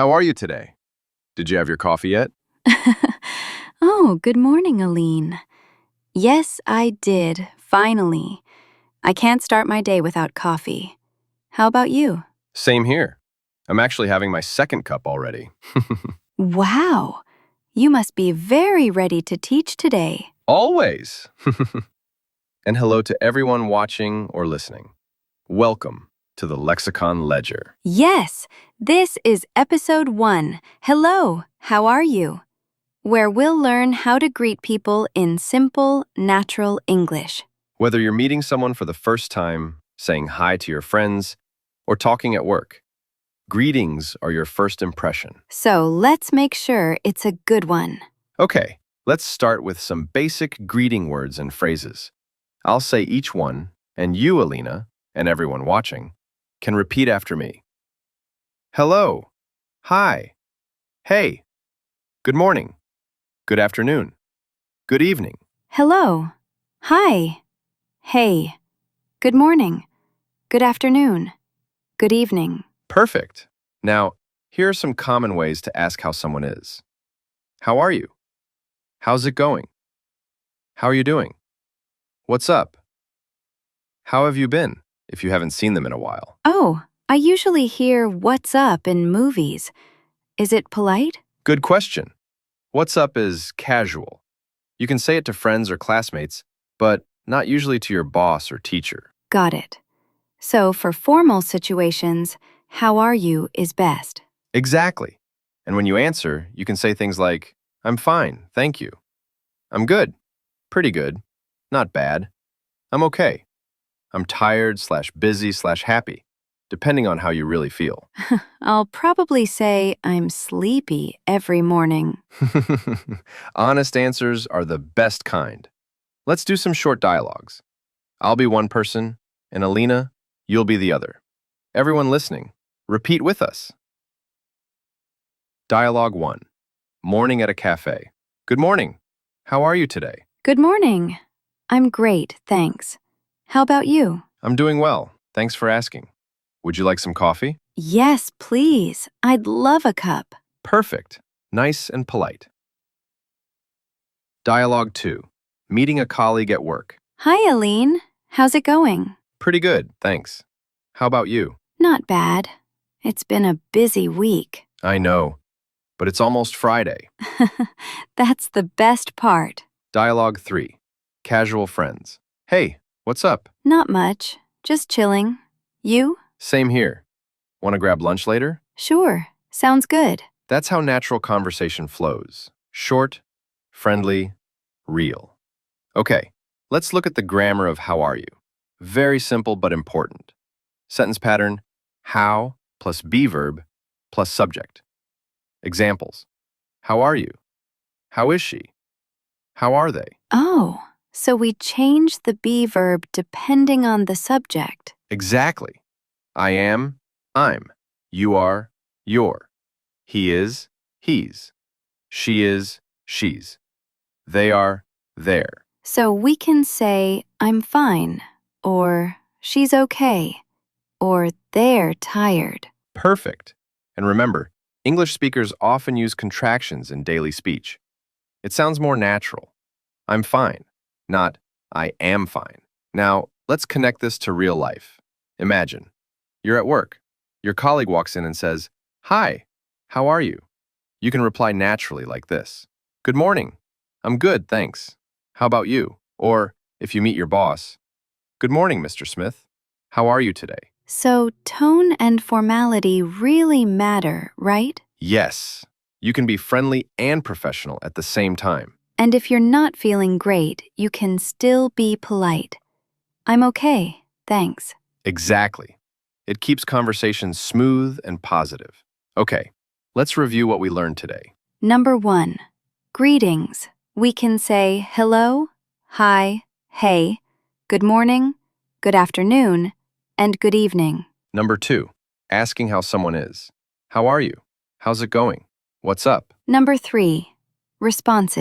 How are you today? Did you have your coffee yet? Oh, good morning, Aileen. Yes, I did, finally. I can't start my day without coffee. How about you? Same here. I'm actually having my second cup already. Wow, you must be very ready to teach today. Always. And hello to everyone watching or listening. Welcome to the Lexicon Ledger. Yes, this is Episode 1. Hello, how are you? Where we'll learn how to greet people in simple, natural English. Whether you're meeting someone for the first time, saying hi to your friends, or talking at work, greetings are your first impression. So let's make sure it's a good one. Okay, let's start with some basic greeting words and phrases. I'll say each one, and you, Alhena, and everyone watching, can repeat after me. Hello. Hi. Hey. Good morning. Good afternoon. Good evening. Hello. Hi. Hey. Good morning. Good afternoon. Good evening. Perfect. Now, here are some common ways to ask how someone is. How are you? How's it going? How are you doing? What's up? How have you been, if you haven't seen them in a while? Oh, I usually hear what's up in movies. Is it polite? Good question. What's up is casual. You can say it to friends or classmates, but not usually to your boss or teacher. Got it. So for formal situations, how are you is best. Exactly. And when you answer, you can say things like, I'm fine, thank you. I'm good. Pretty good. Not bad. I'm okay. I'm tired/busy/happy, depending on how you really feel. I'll probably say I'm sleepy every morning. Honest answers are the best kind. Let's do some short dialogues. I'll be one person, and Alhena, you'll be the other. Everyone listening, repeat with us. Dialogue 1. Morning at a cafe. Good morning. How are you today? Good morning. I'm great, thanks. How about you? I'm doing well. Thanks for asking. Would you like some coffee? Yes, please. I'd love a cup. Perfect. Nice and polite. Dialogue 2. Meeting a colleague at work. Hi, Aileen. How's it going? Pretty good, thanks. How about you? Not bad. It's been a busy week. I know, but it's almost Friday. That's the best part. Dialogue 3. Casual friends. Hey, what's up? Not much. Just chilling. You? Same here. Want to grab lunch later? Sure. Sounds good. That's how natural conversation flows. Short, friendly, real. Okay, let's look at the grammar of how are you. Very simple but important. Sentence pattern, how plus be verb plus subject. Examples. How are you? How is she? How are they? Oh, so we change the be verb depending on the subject. Exactly. I am, I'm. You are, you're. He is, he's. She is, she's. They are, they're. So we can say, I'm fine, or she's okay, or they're tired. Perfect. And remember, English speakers often use contractions in daily speech. It sounds more natural. I'm fine, not I am fine. Now, let's connect this to real life. Imagine, you're at work. Your colleague walks in and says, Hi, how are you? You can reply naturally like this. Good morning. I'm good, thanks. How about you? Or, if you meet your boss, Good morning, Mr. Smith. How are you today? So tone and formality really matter, right? Yes. You can be friendly and professional at the same time. And if you're not feeling great, you can still be polite. I'm okay, thanks. Exactly. It keeps conversations smooth and positive. Okay, let's review what we learned today. Number 1, greetings. We can say hello, hi, hey, good morning, good afternoon, and good evening. Number 2, asking how someone is. How are you? How's it going? What's up? Number 3, responses.